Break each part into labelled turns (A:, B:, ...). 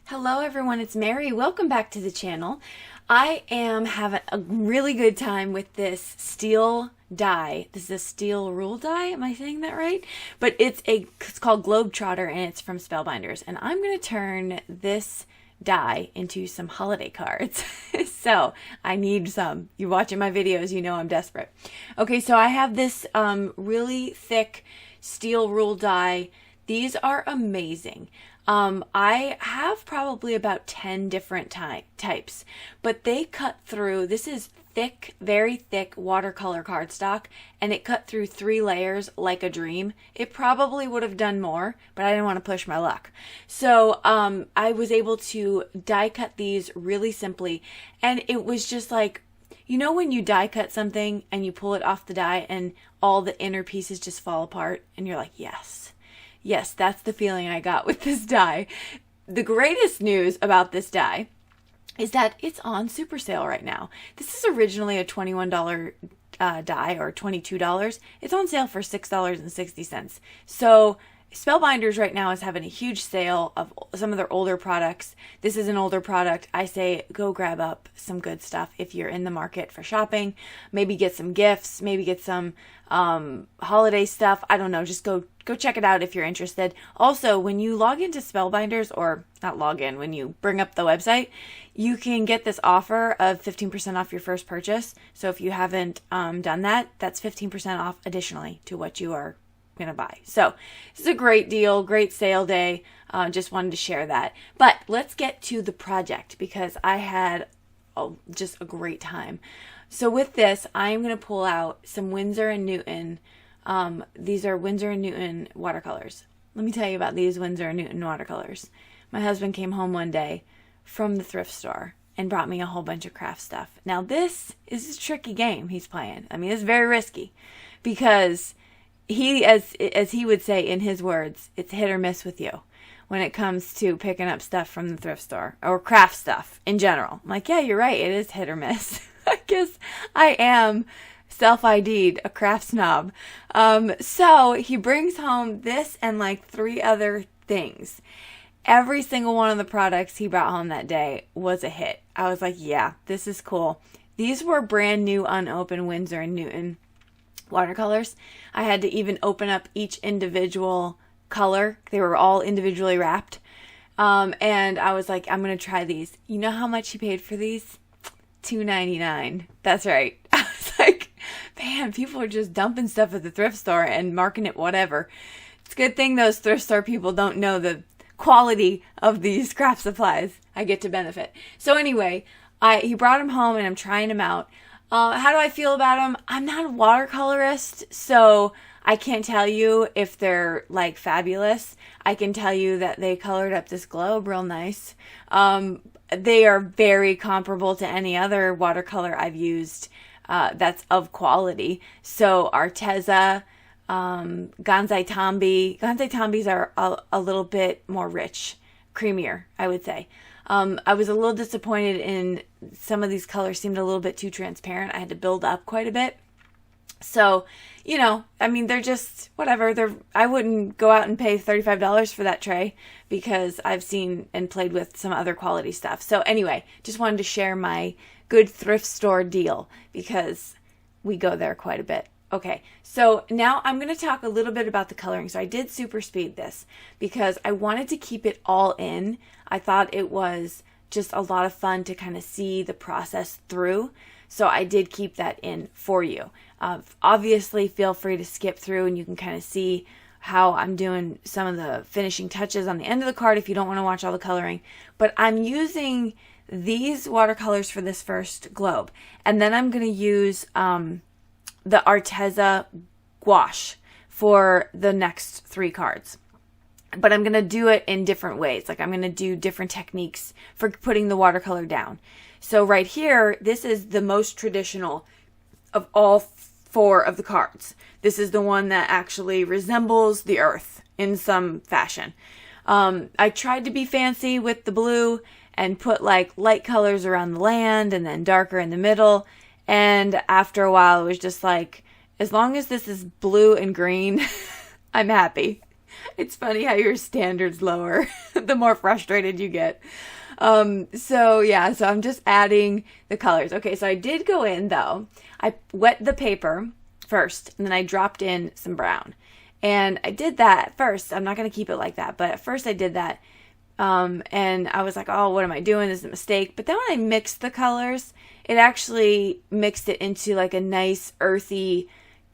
A: Hello everyone, it's Mary. Welcome back to the channel. I am having a really good time with this steel die. This is a steel rule die, am I saying that right? But it's called Trotter and it's from Spellbinders. And I'm going to turn this die into some holiday cards. So I need some. You watching my videos, you know I'm desperate. Okay, so I have this really thick steel rule die. These are amazing. I have probably about 10 different types, but they cut through, this is thick, very thick watercolor cardstock, and it cut through 3 layers like a dream. It probably would have done more, but I didn't want to push my luck. So, I was able to die cut these really simply, and it was just like, you know when you die cut something and you pull it off the die and all the inner pieces just fall apart and you're like, yes. Yes, that's the feeling I got with this die. The greatest news about this die is that it's on super sale right now. This is originally a $21 die or $22. It's on sale for $6.60. So Spellbinders right now is having a huge sale of some of their older products. This is an older product. I say go grab up some good stuff if you're in the market for shopping. Maybe get some gifts, maybe get some holiday stuff. I don't know, just go check it out if you're interested. Also, when you log into Spellbinders, or not log in, when you bring up the website, you can get this offer of 15% off your first purchase. So if you haven't done that, that's 15% off additionally to what you are going to buy. So this is a great deal, great sale day. Just wanted to share that. But let's get to the project because I had just a great time. So with this, I'm going to pull out some Winsor & Newton. These are Winsor & Newton watercolors. Let me tell you about these Winsor & Newton watercolors. My husband came home one day from the thrift store and brought me a whole bunch of craft stuff. Now this is a tricky game he's playing. I mean, it's very risky because he, as he would say in his words, it's hit or miss with you when it comes to picking up stuff from the thrift store or craft stuff in general. I'm like, yeah, you're right. It is hit or miss. I guess I am self-ID'd a craft snob. So he brings home this and like 3 other things. Every single one of the products he brought home that day was a hit. I was like, yeah, this is cool. These were brand new unopened Winsor & Newton watercolors. I had to even open up each individual color. They were all individually wrapped. And I was like, I'm going to try these. You know how much he paid for these? $2.99. That's right. I was like, man, people are just dumping stuff at the thrift store and marking it whatever. It's a good thing those thrift store people don't know the quality of these craft supplies. I get to benefit. So anyway, he brought them home and I'm trying them out. How do I feel about them? I'm not a watercolorist, so I can't tell you if they're like fabulous. I can tell you that they colored up this globe real nice. They are very comparable to any other watercolor I've used that's of quality. So Arteza, Gansai Tambi. Gansai Tambis are a little bit more rich, creamier, I would say. I was a little disappointed in some of these colors seemed a little bit too transparent. I had to build up quite a bit. So, you know, I mean, they're just whatever. I wouldn't go out and pay $35 for that tray because I've seen and played with some other quality stuff. So anyway, just wanted to share my good thrift store deal because we go there quite a bit. Okay, so now I'm going to talk a little bit about the coloring. So I did super speed this because I wanted to keep it all in. I thought it was just a lot of fun to kind of see the process through. So I did keep that in for you. Obviously, feel free to skip through and you can kind of see how I'm doing some of the finishing touches on the end of the card if you don't want to watch all the coloring. But I'm using these watercolors for this first globe. And then I'm going to use the Arteza Gouache for the next 3 cards. But I'm going to do it in different ways. Like I'm going to do different techniques for putting the watercolor down. So right here, this is the most traditional of all 4 of the cards. This is the one that actually resembles the earth in some fashion. I tried to be fancy with the blue and put like light colors around the land and then darker in the middle. And after a while, it was just like, as long as this is blue and green, I'm happy. It's funny how your standards lower the more frustrated you get. So I'm just adding the colors. Okay, so I did go in though. I wet the paper first, and then I dropped in some brown. And I did that at first. I'm not going to keep it like that, but at first I did that. And I was like, oh, what am I doing? This is a mistake. But then when I mixed the colors, it actually mixed it into like a nice earthy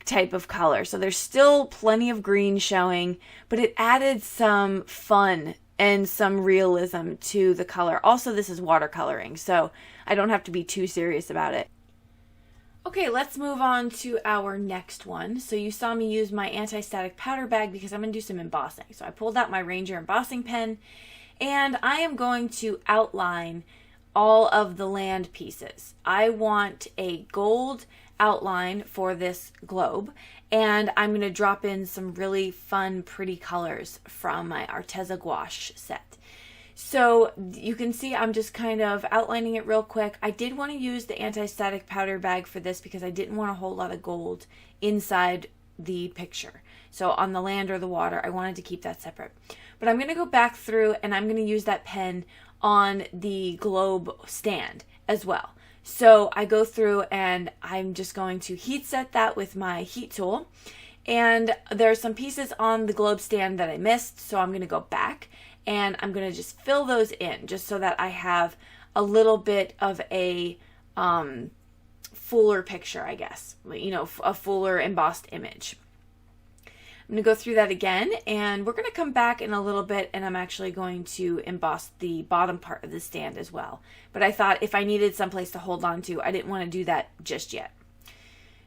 A: type of color. So there's still plenty of green showing, but it added some fun and some realism to the color. Also, this is watercoloring, so I don't have to be too serious about it. Okay, let's move on to our next one. So you saw me use my anti-static powder bag because I'm going to do some embossing. So I pulled out my Ranger embossing pen, and I am going to outline all of the land pieces. I want a gold outline for this globe, and I'm going to drop in some really fun, pretty colors from my Arteza Gouache set. So you can see I'm just kind of outlining it real quick. I did want to use the anti-static powder bag for this because I didn't want a whole lot of gold inside the picture. So on the land or the water, I wanted to keep that separate. But I'm going to go back through and I'm going to use that pen on the globe stand as well. So I go through and I'm just going to heat set that with my heat tool. And there's some pieces on the globe stand that I missed, so I'm going to go back and I'm going to just fill those in just so that I have a little bit of a fuller picture, I guess, you know, a fuller embossed image. I'm going to go through that again, and we're going to come back in a little bit, and I'm actually going to emboss the bottom part of the stand as well. But I thought if I needed someplace to hold on to, I didn't want to do that just yet.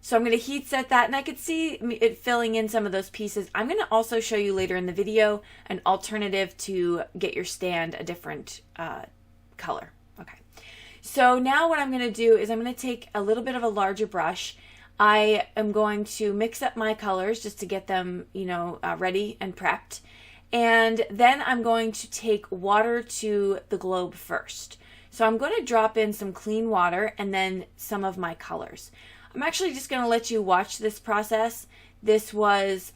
A: So I'm going to heat set that, and I could see it filling in some of those pieces. I'm going to also show you later in the video an alternative to get your stand a different color. Okay. So now what I'm going to do is I'm going to take a little bit of a larger brush. I am going to mix up my colors just to get them, you know, ready and prepped. And then I'm going to take water to the globe first. So I'm going to drop in some clean water and then some of my colors. I'm actually just going to let you watch this process. This was,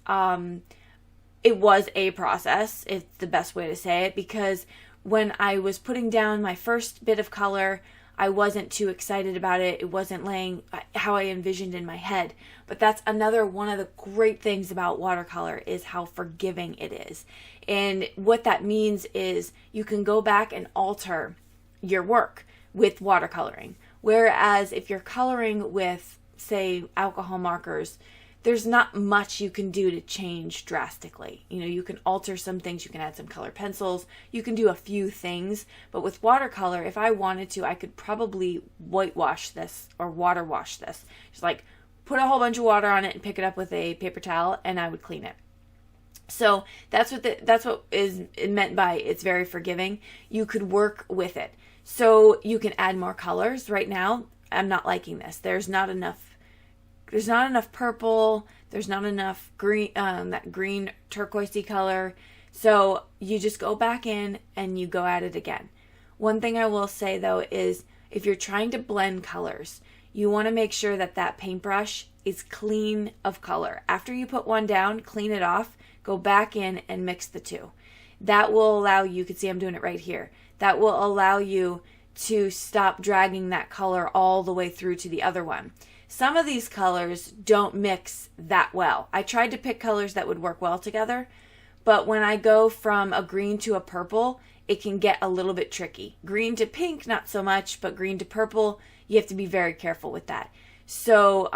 A: it was a process. It's the best way to say it, because when I was putting down my first bit of color, I wasn't too excited about it. It wasn't laying how I envisioned in my head. But that's another one of the great things about watercolor is how forgiving it is. And what that means is you can go back and alter your work with watercoloring. Whereas if you're coloring with, say, alcohol markers, there's not much you can do to change drastically. You know, you can alter some things, you can add some color pencils, you can do a few things, but with watercolor, if I wanted to, I could probably whitewash this or water wash this. Just like put a whole bunch of water on it and pick it up with a paper towel and I would clean it. So that's what is meant by it's very forgiving. You could work with it. So you can add more colors. Right now, I'm not liking this. There's not enough purple, there's not enough green, that green turquoisey color. So you just go back in and you go at it again. One thing I will say though is if you're trying to blend colors, you want to make sure that that paintbrush is clean of color. After you put one down, clean it off, go back in and mix the two. That will allow you can see I'm doing it right here. That will allow you to stop dragging that color all the way through to the other one. Some of these colors don't mix that well. I tried to pick colors that would work well together, but when I go from a green to a purple, it can get a little bit tricky. Green to pink, not so much, but green to purple, you have to be very careful with that. So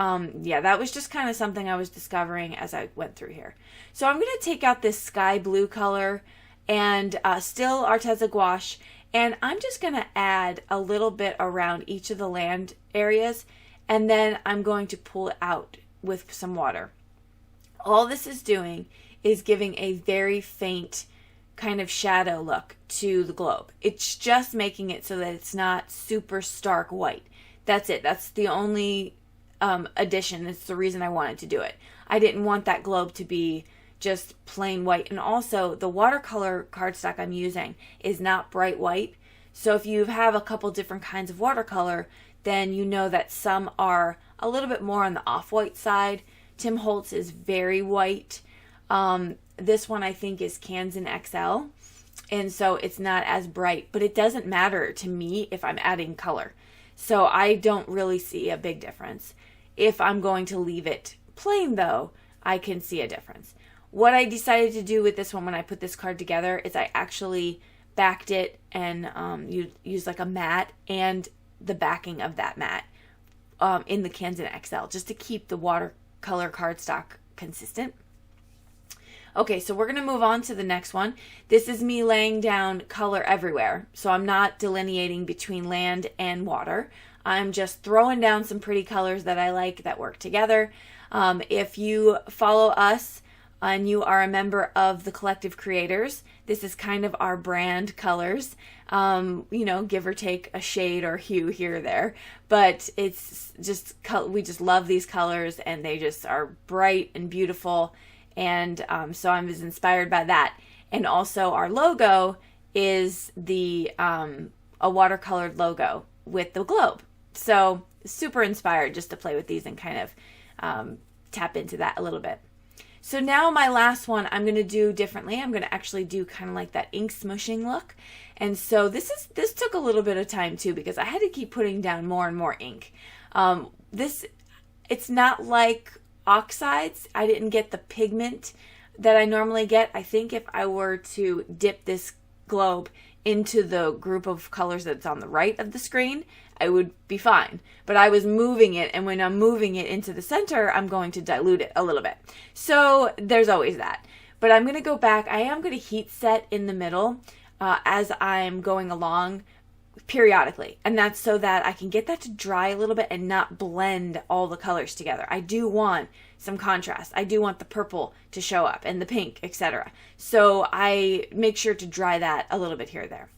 A: yeah, that was just kind of something I was discovering as I went through here. So I'm going to take out this sky blue color and still Arteza Gouache, and I'm just going to add a little bit around each of the land areas, and then I'm going to pull it out with some water. All this is doing is giving a very faint kind of shadow look to the globe. It's just making it so that it's not super stark white. That's it. That's the only addition. It's the reason I wanted to do it. I didn't want that globe to be just plain white. And also the watercolor cardstock I'm using is not bright white. So if you have a couple different kinds of watercolor, then you know that some are a little bit more on the off-white side. Tim Holtz is very white. this one I think is Canson XL, and so it's not as bright, but it doesn't matter to me if I'm adding color. So I don't really see a big difference. If I'm going to leave it plain though, I can see a difference. What I decided to do with this one when I put this card together is I actually backed it and used like a mat and the backing of that mat in the Canson XL just to keep the watercolor cardstock consistent. Okay, so we're going to move on to the next one. This is me laying down color everywhere. So I'm not delineating between land and water. I'm just throwing down some pretty colors that I like that work together. If you follow us and you are a member of the Collective Creators, this is kind of our brand colors. You know, give or take a shade or hue here or there. But it's just, we just love these colors and they just are bright and beautiful. And so I was inspired by that. And also our logo is the a watercolored logo with the globe. So super inspired just to play with these and kind of tap into that a little bit. So now my last one I'm going to do differently. I'm going to actually do kind of like that ink smushing look. And so this took a little bit of time too because I had to keep putting down more and more ink. It's not like oxides. I didn't get the pigment that I normally get. I think if I were to dip this globe into the group of colors that's on the right of the screen, I would be fine. But I was moving it, and when I'm moving it into the center, I'm going to dilute it a little bit. So there's always that. But I'm going to go back. I am going to heat set in the middle as I'm going along periodically, and that's so that I can get that to dry a little bit and not blend all the colors together. I do want some contrast. I do want the purple to show up and the pink, etc. So I make sure to dry that a little bit here or there.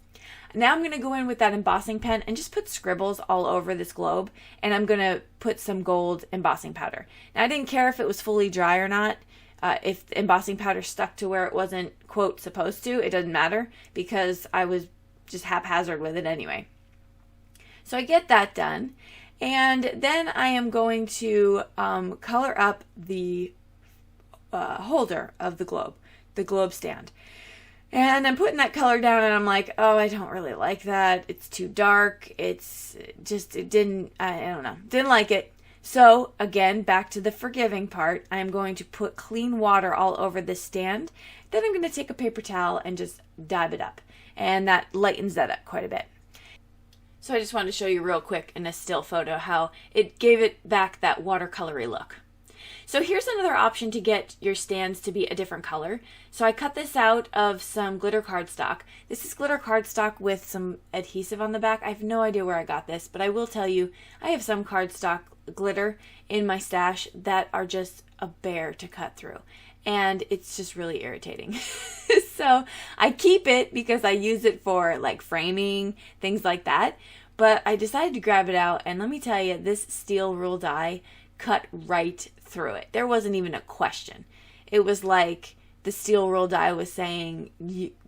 A: Now I'm going to go in with that embossing pen and just put scribbles all over this globe, and I'm going to put some gold embossing powder. Now I didn't care if it was fully dry or not. If the embossing powder stuck to where it wasn't, quote, supposed to, it doesn't matter because I was just haphazard with it anyway. So I get that done, and then I am going to color up the holder of the globe stand. And I'm putting that color down and I'm like, oh, I don't really like that. It's too dark. I don't know, didn't like it. So again, back to the forgiving part, I'm going to put clean water all over this stand. Then I'm going to take a paper towel and just dab it up. And that lightens that up quite a bit. So I just wanted to show you real quick in a still photo how it gave it back that watercolory look. So here's another option to get your stands to be a different color. So I cut this out of some glitter cardstock. This is glitter cardstock with some adhesive on the back. I have no idea where I got this, but I will tell you I have some cardstock glitter in my stash that are just a bear to cut through. And it's just really irritating. So I keep it because I use it for like framing, things like that. But I decided to grab it out, and let me tell you, this steel rule die cut right through it. There wasn't even a question. It was like the steel rule die was saying,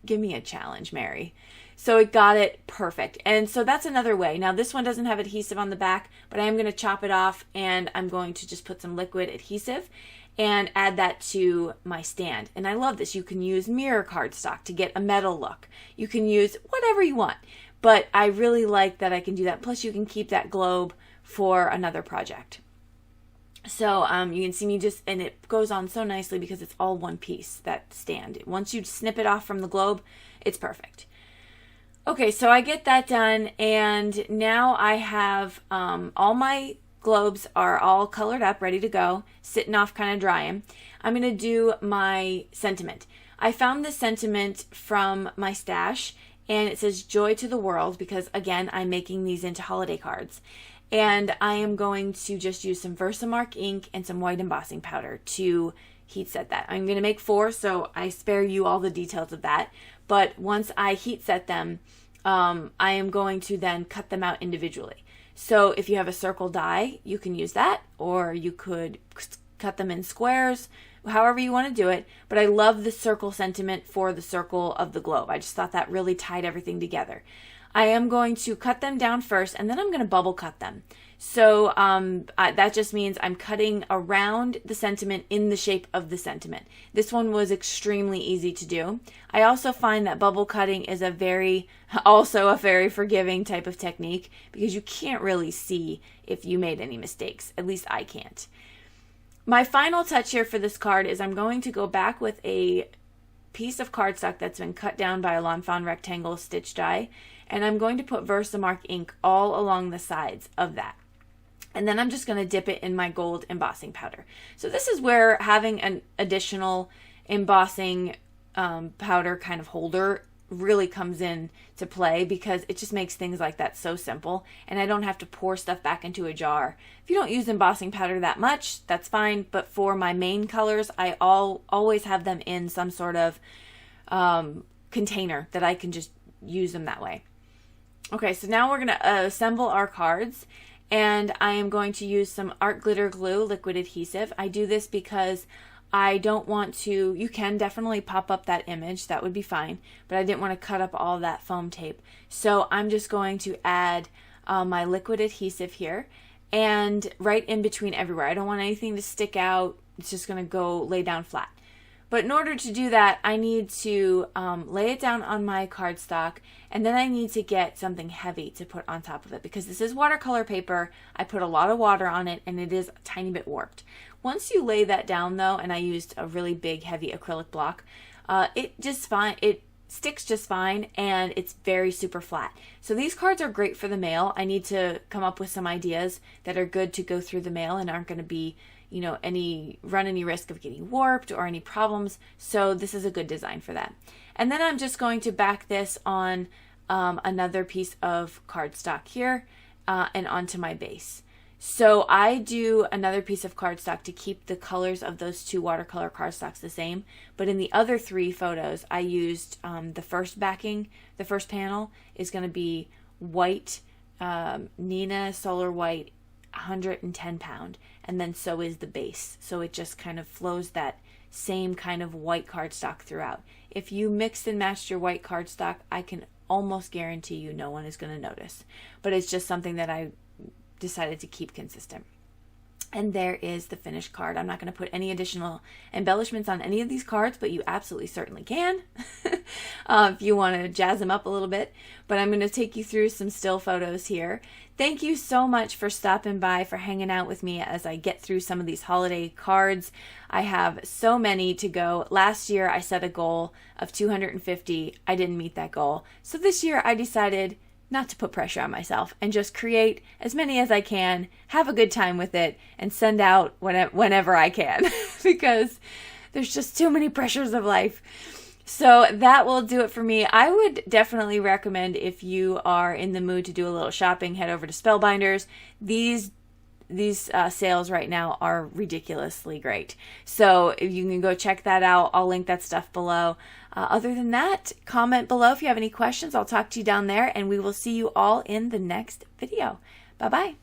A: give me a challenge, Mary. So it got it perfect. And so that's another way. Now this one doesn't have adhesive on the back, but I am going to chop it off, and I'm going to just put some liquid adhesive and add that to my stand. And I love this. You can use mirror cardstock to get a metal look. You can use whatever you want, but I really like that I can do that. Plus you can keep that globe for another project. So you can see me and it goes on so nicely because it's all one piece, that stand. Once you snip it off from the globe, it's perfect. Okay, so I get that done, and now I have all my globes are all colored up, ready to go, sitting off kind of drying. I'm going to do my sentiment. I found this sentiment from my stash, and it says joy to the world because, again, I'm making these into holiday cards. And I am going to just use some Versamark ink and some white embossing powder to heat set that. I'm going to make 4, so I spare you all the details of that. But once I heat set them, I am going to then cut them out individually. So if you have a circle die, you can use that, or you could cut them in squares, however you want to do it, but I love the circle sentiment for the circle of the globe. I just thought that really tied everything together. I am going to cut them down first, and then I'm going to bubble cut them. So that just means I'm cutting around the sentiment in the shape of the sentiment. This one was extremely easy to do. I also find that bubble cutting is also a very forgiving type of technique, because you can't really see if you made any mistakes. At least I can't. My final touch here for this card is I'm going to go back with a piece of cardstock that's been cut down by a Lawn Fawn rectangle stitch die, and I'm going to put Versamark ink all along the sides of that. And then I'm just going to dip it in my gold embossing powder. So this is where having an additional embossing powder kind of holder really comes in to play, because it just makes things like that so simple, and I don't have to pour stuff back into a jar. If you don't use embossing powder that much, that's fine, but for my main colors, I always have them in some sort of container that I can just use them that way. Okay, so now we're going to assemble our cards, and I am going to use some art glitter glue liquid adhesive. I do this because I don't want to, you can definitely pop up that image, that would be fine, but I didn't want to cut up all that foam tape. So I'm just going to add my liquid adhesive here, and right in between everywhere. I don't want anything to stick out, it's just going to go lay down flat. But in order to do that, I need to lay it down on my cardstock, and then I need to get something heavy to put on top of it, because this is watercolor paper. I put a lot of water on it, and it is a tiny bit warped. Once you lay that down though, and I used a really big heavy acrylic block, it sticks just fine, and it's very super flat. So these cards are great for the mail. I need to come up with some ideas that are good to go through the mail and aren't going to be, you know, run any risk of getting warped or any problems. So this is a good design for that. And then I'm just going to back this on another piece of cardstock here and onto my base. So I do another piece of cardstock to keep the colors of those two watercolor cardstocks the same. But in the other three photos, I used the first backing. The first panel is going to be white, Neenah Solar White, 110 pound. And then so is the base. So it just kind of flows that same kind of white cardstock throughout. If you mixed and matched your white cardstock, I can almost guarantee you no one is going to notice. But it's just something that I decided to keep consistent. And there is the finished card. I'm not going to put any additional embellishments on any of these cards, but you absolutely certainly can if you want to jazz them up a little bit. But I'm going to take you through some still photos here. Thank you so much for stopping by, for hanging out with me as I get through some of these holiday cards. I have so many to go. Last year I set a goal of 250. I didn't meet that goal. So this year I decided not to put pressure on myself and just create as many as I can, have a good time with it, and send out whenever I can because there's just too many pressures of life. So that will do it for me. I would definitely recommend, if you are in the mood to do a little shopping, head over to Spellbinders. These sales right now are ridiculously great. So if you can go check that out, I'll link that stuff below. Other than that, comment below if you have any questions. I'll talk to you down there, and we will see you all in the next video. Bye-bye.